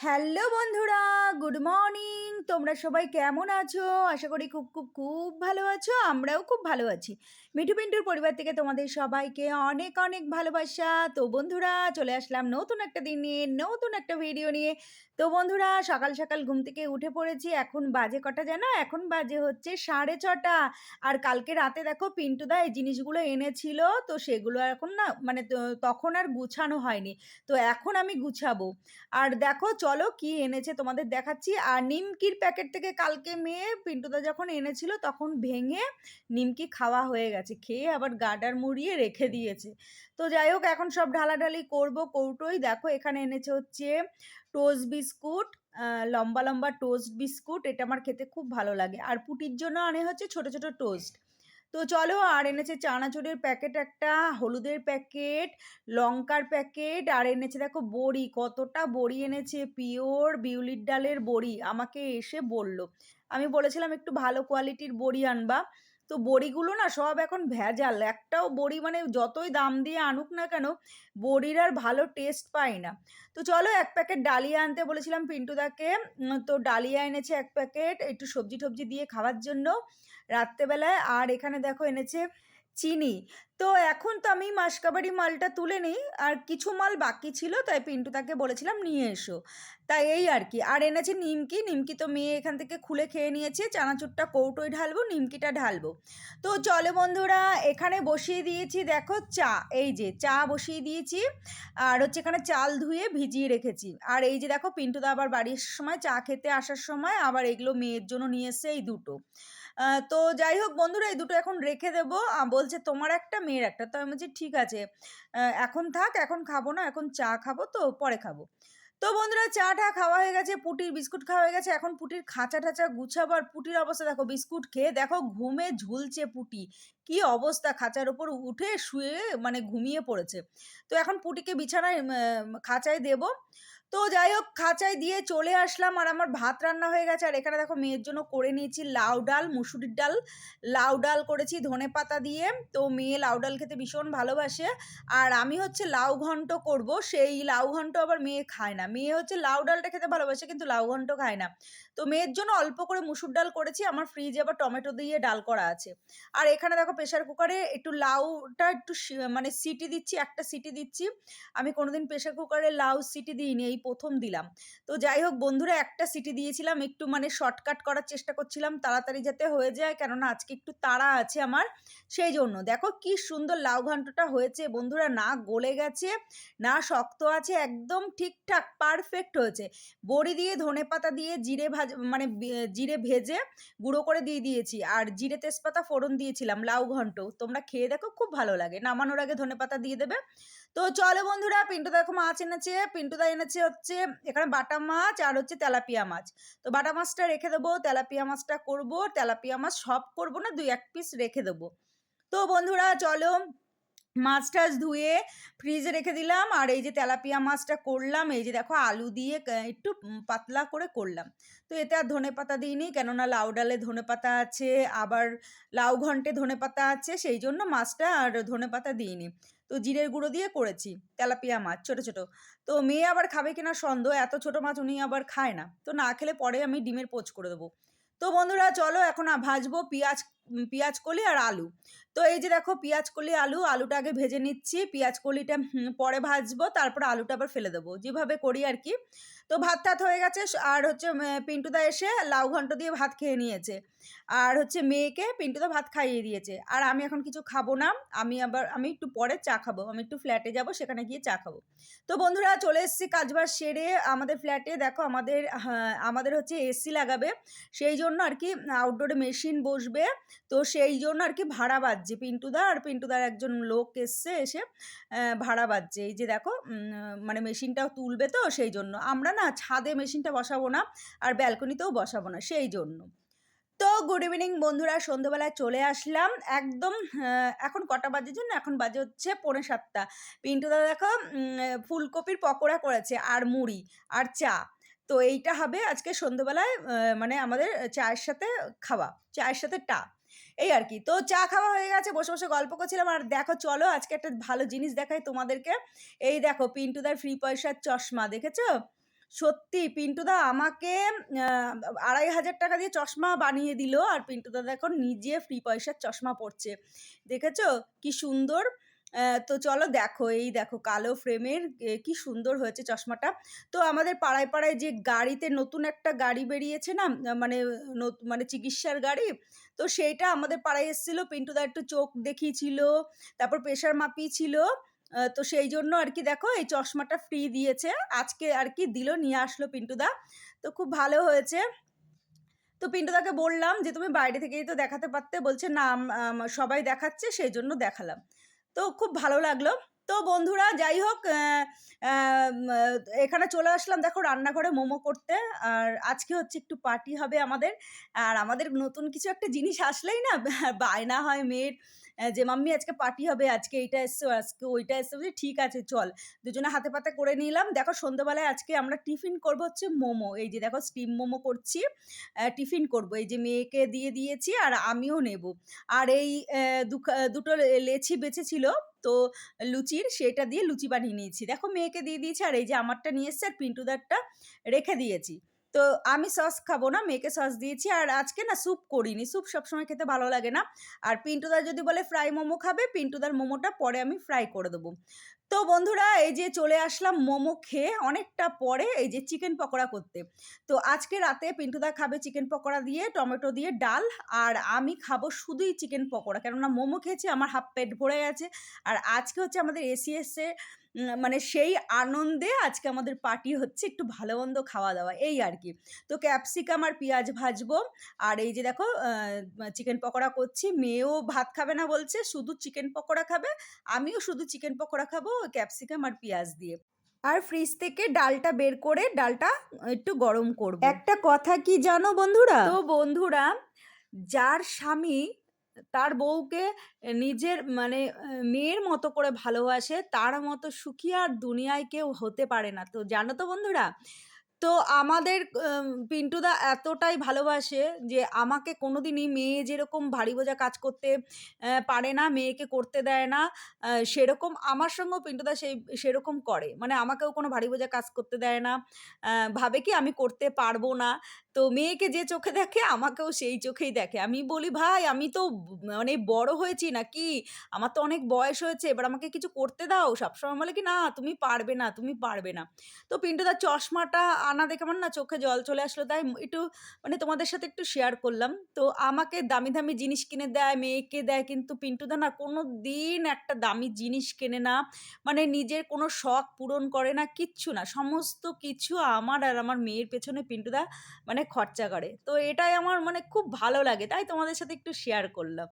Hello বন্ধুরা, good morning. তোমরা সবাই কেমন আছো? আশা করি খুব খুব খুব ভালো আছো। আমরাও খুব ভালো আছি। মিঠু পিন্টুর পরিবার থেকে তোমাদের সবাইকে অনেক অনেক ভালোবাসা। তো বন্ধুরা, চলে আসলাম নতুন একটা দিন নিয়ে, নতুন একটা ভিডিও নিয়ে। তো বন্ধুরা, সকাল সকাল ঘুম থেকে উঠে পড়েছি। এখন বাজে কটা জানো? এখন বাজে হচ্ছে 6:30। আর কালকে রাতে দেখো পিন্টুদা এই জিনিসগুলো এনেছিল। তো সেগুলো এখন না মানে তখন আর গুছানো হয়নি। তো এখন আমি গুছাবো। আর দেখো চলো কি এনেছে তোমাদের দেখাচ্ছি। আর নিমকির প্যাকেট থেকে কালকে মেয়ে পিন্টুদা যখন এনেছিল তখন ভেঙে নিমকি খাওয়া হয়ে গেছে, খেয়ে আবার গার্ডার মুড়িয়ে রেখে দিয়েছে। তো যাই হোক, এখন সব ঢালাঢালি করব কৌটোই। দেখো এখানে এনেছে হচ্ছে টোস্ট বিস্কুট, লম্বা লম্বা টোস্ট বিস্কুট, এটা আমার খেতে খুব ভালো লাগে। আর পুটির জন্য আনে হচ্ছে ছোট ছোট টোস্ট। তো চলো, আর এনেছে চানাচুরের প্যাকেট একটা, হলুদের প্যাকেট, লঙ্কার প্যাকেট, আর এনেছে দেখো বড়ি। কতটা বড়ি এনেছে, পিওর বিউলির ডালের বড়ি। আমাকে এসে বলল, আমি বলেছিলাম একটু ভালো কোয়ালিটির বড়ি আনবা। তো বড়িগুলো না সব এখন ভেজাল। একটাও বড়ি মানে যতই দাম দিয়ে আনুক না কেন, বড়ির আর ভালো টেস্ট পাই না। তো চলো, এক প্যাকেট ডালিয়া আনতে বলেছিলাম পিন্টুদাকে। তো ডালিয়া এনেছে এক প্যাকেট, একটু সবজি টবজি দিয়ে খাওয়ার জন্য রাত্রেবেলায়। আর এখানে দেখো এনেছে চিনি। তো এখন তো আমি মাসকাবাড়ি মালটা তুলে নিই, আর কিছু মাল বাকি ছিল, তাই পিন্টুদাকে বলেছিলাম নিয়ে এসো। তাই এই আর কি। আর এনেছে নিমকি। নিমকি তো মেয়ে এখান থেকে খুলে খেয়ে নিয়েছে। চানাচুরটা কৌটোয় ঢালবো, নিমকিটা ঢালবো। তো চলো বন্ধুরা, এখানে বসিয়ে দিয়েছি দেখো চা। এই যে চা বসিয়ে দিয়েছি। আর হচ্ছে এখানে চাল ধুয়ে ভিজিয়ে রেখেছি। আর এই যে দেখো পিন্টুদা আবার বাড়ির সময় চা খেতে আসার সময় আবার এগুলো মেয়ের জন্য নিয়ে এসছে, এই দুটো। তো যাই হোক বন্ধুরা, এই দুটো এখন রেখে দেবো। বলছে তোমার একটা মেয়ের একটা। তো আমি বলছি ঠিক আছে, এখন থাক, এখন খাবো না, এখন চা খাবো, তো পরে খাবো। তো বন্ধুরা, চাটা খাওয়া হয়ে গেছে, পুটির বিস্কুট খাওয়া হয়ে গেছে। এখন পুটির খাঁচা টাচা গুছাবো। আর পুটির অবস্থা দেখো, বিস্কুট খেয়ে দেখো ঘুমে ঝুলছে পুটি। কি অবস্থা, খাঁচার ওপর উঠে শুয়ে মানে ঘুমিয়ে পড়েছে। তো এখন পুটিকে বিছানায় খাঁচায় দেবো। তো যাই হোক, খাঁচায় দিয়ে চলে আসলাম। আর আমার ভাত রান্না হয়ে গেছে। আর এখানে দেখো মেয়ের জন্য করে নিয়েছি লাউ ডাল, মুসুরির ডাল। লাউ ডাল করেছি ধনে পাতা দিয়ে। তো মেয়ে লাউ ডাল খেতে ভীষণ ভালোবাসে। আর আমি হচ্ছে লাউ ঘন্ট করব। সেই লাউ ঘন্ট আবার মেয়ে খায় না। মেয়ে হচ্ছে লাউ ডালটা খেতে ভালোবাসে, কিন্তু লাউ ঘন্ট খায় না। তো মেয়ের জন্য অল্প করে মুসুর ডাল করেছি। আমার ফ্রিজে আবার টমেটো দিয়ে ডাল করা আছে। আর এখানে দেখো প্রেসার কুকারে একটু লাউটা একটু মানে সিটি দিচ্ছি, একটা সিটি দিচ্ছি। আমি কোনোদিন প্রেসার কুকারে লাউ সিটি দিইনি, এই প্রথম দিলাম। তো যাই হোক বন্ধুরা, একটা সিটি দিয়েছিলাম, একটু মানে শর্টকাট করার চেষ্টা করছিলাম, তাড়াতাড়ি যাতে হয়ে যায়, কেননা আজকে একটু তাড়া আছে আমার। সেই জন্য দেখো কি সুন্দর লাউ ঘন্টটা হয়েছে বন্ধুরা, না গলে গেছে না শক্ত আছে, একদম ঠিকঠাক পারফেক্ট হয়েছে। বড়ি দিয়ে ধনে পাতা দিয়ে জিরে মানে জিরে ভেজে গুঁড়ো করে দিয়ে দিয়েছি। আর জিরে তেজপাতা ফোড়ন দিয়েছিলাম লাউ ঘন্ট। তোমরা খেয়ে দেখো, খুব ভালো লাগে। নামানোর আগে ধনে পাতা দিয়ে দেবে। তো চলো বন্ধুরা, পিন্টুদা দেখো মাছ এনেছে। পিন্টুদা এনেছে হচ্ছে এখানে বাটা মাছ আর হচ্ছে তেলাপিয়া মাছ। তো বাটা মাছটা রেখে দেবো, তেলাপিয়া মাছটা করবো। তেলাপিয়া মাছ সব করবো না, 2-1 পিস রেখে দেবো। তো বন্ধুরা চলো, মাছ টাছ ধুয়ে ফ্রিজে রেখে দিলাম। আর এই যে তেলাপিয়া মাছটা করলাম, এই যে দেখো আলু দিয়ে একটু পাতলা করে করলাম। তো এতে আর ধনে পাতা দিইনি, কেননা লাউ ডালে ধনে পাতা আছে, আবার লাউ ঘন্টে ধনে পাতা আছে, সেই জন্য মাছটা আর ধনে পাতা দিইনি। তো জিরের গুঁড়ো দিয়ে করেছি তেলাপিয়া মাছ, ছোট ছোট। তো মেয়ে আবার খাবে কিনা সন্দেহ, এত ছোট মাছ উনি আবার খায় না। তো না খেলে পরে আমি ডিমের পোচ করে দেবো। তো বন্ধুরা চলো, এখন ভাজবো পেঁয়াজ কলি আর আলু। তো এই যে দেখো পেঁয়াজ কলি আলু, আলুটা আগে ভেজে নিচ্ছি, পেঁয়াজ কলিটা পরে ভাজবো, তারপর আলুটা আবার ফেলে দেবো, যেভাবে করি আর কি। তো ভাত টাত হয়ে গেছে। আর হচ্ছে পিন্টুদা এসে লাউ ঘন্ট দিয়ে ভাত খেয়ে নিয়েছে। আর হচ্ছে মেয়েকে পিন্টুদা ভাত খাইয়ে দিয়েছে। আর আমি এখন কিছু খাবো না। আমি একটু পরে চা খাবো, আমি একটু ফ্ল্যাটে যাব, সেখানে গিয়ে চা খাবো। তো বন্ধুরা চলে এসেছি কাজবাজ সেরে আমাদের ফ্ল্যাটে। দেখো আমাদের, হ্যাঁ, আমাদের হচ্ছে এসি লাগাবে, সেই জন্য আর কি আউটডোরে মেশিন বসবে। তো সেই জন্য আর কি ভাড়া বাজছে। পিন্টুদা আর পিন্টুদার একজন লোক এসছে, এসে ভাড়া বাজছে। এই যে দেখো মানে মেশিনটাও তুলবে, তো সেই জন্য আমরা না ছাদে মেশিনটা বসাবো না, আর ব্যালকনিতেও বসাবো না, সেই জন্য। তো গুড ইভিনিং বন্ধুরা, সন্ধ্যাবেলায় চলে আসলাম একদম। এখন কটা বাজে জন্য, এখন বাজে হচ্ছে 6:45। পিন্টুদা দেখো ফুলকপির পকোড়া করেছে, আর মুড়ি আর চা। তো এইটা হবে আজকে সন্ধ্যাবেলায়, মানে আমাদের চায়ের সাথে খাওয়া, চায়ের সাথে এই আর কি। তো চা খাওয়া হয়ে গেছে, বসে বসে গল্প করছিলাম। আর দেখো চলো আজকে একটা ভালো জিনিস দেখাই তোমাদেরকে। এই দেখো পিন্টুদার ফ্রি পয়সার চশমা, দেখেছো? সত্যি পিন্টুদা আমাকে আ ২,৫০০ টাকা দিয়ে চশমা বানিয়ে দিল। আর পিন্টুদা দেখো নিজে ফ্রি পয়সার চশমা পড়ছে। দেখেছো? কি সুন্দর! তো চলো দেখো, এই দেখো কালো ফ্রেমের কি সুন্দর হয়েছে চশমাটা। তো আমাদের পাড়ায়, পাড়ায় যে গাড়িতে নতুন একটা গাড়ি বেরিয়েছে না? মানে মানে চিকিৎসার গাড়ি। তো সেইটা আমাদের পাড়ায় এসেছিল। পিন্টুদা একটু চোখ দেখিয়েছিল, তারপর প্রেশার মাপিয়েছিল। তো সেইজন্য আরকি দেখো এই চশমাটা ফ্রি দিয়েছে। আজকে আরকি দিল, নিয়ে আসলো পিন্টুদা। তো খুব ভালো হয়েছে। তো পিন্টুদাকে বললাম যে, "তুমি বাইরে থেকেই তো দেখাতে পারতে।" বলছে, "না সবাই দেখাচ্ছে সেইজন্য দেখালাম।" তো খুব ভালো লাগলো। তো বন্ধুরা যাই হোক অ্যাম আ এখানে চলে আসলাম দেখো রান্নাঘরে মোমো করতে। আর আজকে হচ্ছে একটু পার্টি হবে আমাদের। আর আমাদের নতুন কিছু একটা জিনিস আসলেই না বায়না হয় মেয়ের যে, "মাম্মি আজকে পার্টি হবে, আজকে এইটা এসছে, আজকে ওইটা এসছে।" বলি, "ঠিক আছে চল।" দুজনে হাতে পাতে করে নিলাম। দেখো সন্ধ্যাবেলায় আজকে আমরা টিফিন করব হচ্ছে মোমো। এই যে দেখো স্টিম মোমো করছি। টিফিন করব। এই যে মেয়েকে দিয়ে দিয়েছি আর আমিও নেব। আর এই দুটো লেচি বেঁচেছিল তো লুচির, সেটা দিয়ে লুচি বানিয়ে নিয়েছি। দেখো মেয়েকে দিয়ে দিয়েছি আর এই যে আমারটা নিয়ে এসছে আর পিন্টুদারটা রেখে দিয়েছি। তো আমি সস খাবো না, মেয়েকে সস দিয়েছি। আর আজকে না স্যুপ করিনি। স্যুপ সবসময় খেতে ভালো লাগে না। আর পিন্টুদা যদি বলে ফ্রাই মোমো খাবে, পিন্টুদার মোমোটা পরে আমি ফ্রাই করে দেবো। তো বন্ধুরা এই যে চলে আসলাম মোমো খেয়ে অনেকটা পরে এই যে চিকেন পকোড়া করতে। তো আজকে রাতে পিন্টুদা খাবে চিকেন পকোড়া দিয়ে, টমেটো দিয়ে ডাল। আর আমি খাবো শুধুই চিকেন পকোড়া। কেননা মোমো খেয়েছি, আমার হাফ পেট ভরে গেছে। আর আজকে হচ্ছে আমাদের এসি এসছে। মানে সেই আনন্দে আজকে আমাদের পার্টি হচ্ছে, একটু ভালো-মন্দ খাওয়া-দাওয়া এই আরকি। তো ক্যাপসিকাম আর পিঁয়াজ ভাজবো। আর এই যে দেখো চিকেন পকোড়া করছি। মেয়েও ভাত খাবে না বলছে, শুধু চিকেন পকোড়া খাবে। আমিও শুধু চিকেন পকোড়া খাবো ক্যাপসিকাম আর পিঁয়াজ দিয়ে। আর ফ্রিজ থেকে ডালটা বের করে ডালটা একটু গরম করব। একটা কথা কি জানো বন্ধুরা? তো বন্ধুরা, যার স্বামী তার বউকে নিজের মানে মেয়ের মতো করে ভালোবাসে, তার মতো সুখী আর দুনিয়ায় কেউ হতে পারে না। তো জানো তো বন্ধুরা? তো আমাদের পিন্টুদা এতটাই ভালোবাসে যে আমাকে কোনোদিনই মেয়ে যেরকম ভারী বোঝা কাজ করতে পারে না, মেয়েকে করতে দেয় না। সেরকম আমার সঙ্গেও পিন্টুদা সেরকম করে। মানে আমাকেও কোনো ভারী বোঝা কাজ করতে দেয় না। ভাবে কি আমি করতে পারবো না। তো মেয়েকে যে চোখে দেখে আমাকেও সেই চোখেই দেখে। আমি বলি, "ভাই আমি তো মানে বড় হয়েছি নাকি? আমার তো অনেক বয়স হয়েছে। এবার আমাকে কিছু করতে দাও।" সবসময় বলে কি, "না তুমি পারবে না, তুমি পারবে না।" তো পিন্টুদার চশমাটা আনা দেখে আমার না চোখে জল চলে আসলো। তাই একটু মানে তোমাদের সাথে একটু শেয়ার করলাম। তো আমাকে দামি, দামি জিনিস কিনে দেয়, মেয়েকে দেয়। কিন্তু পিন্টুদা না কোনোদিন একটা দামি জিনিস কেনে না। মানে নিজের কোনো শখ পূরণ করে না, কিচ্ছু না। সমস্ত কিছু আমার আর আমার মেয়ের পেছনে পিন্টুদা মানে খরচা করে। তো এটাই আমার মানে খুব ভালো লাগে। তাই তোমাদের সাথে একটু শেয়ার করলাম।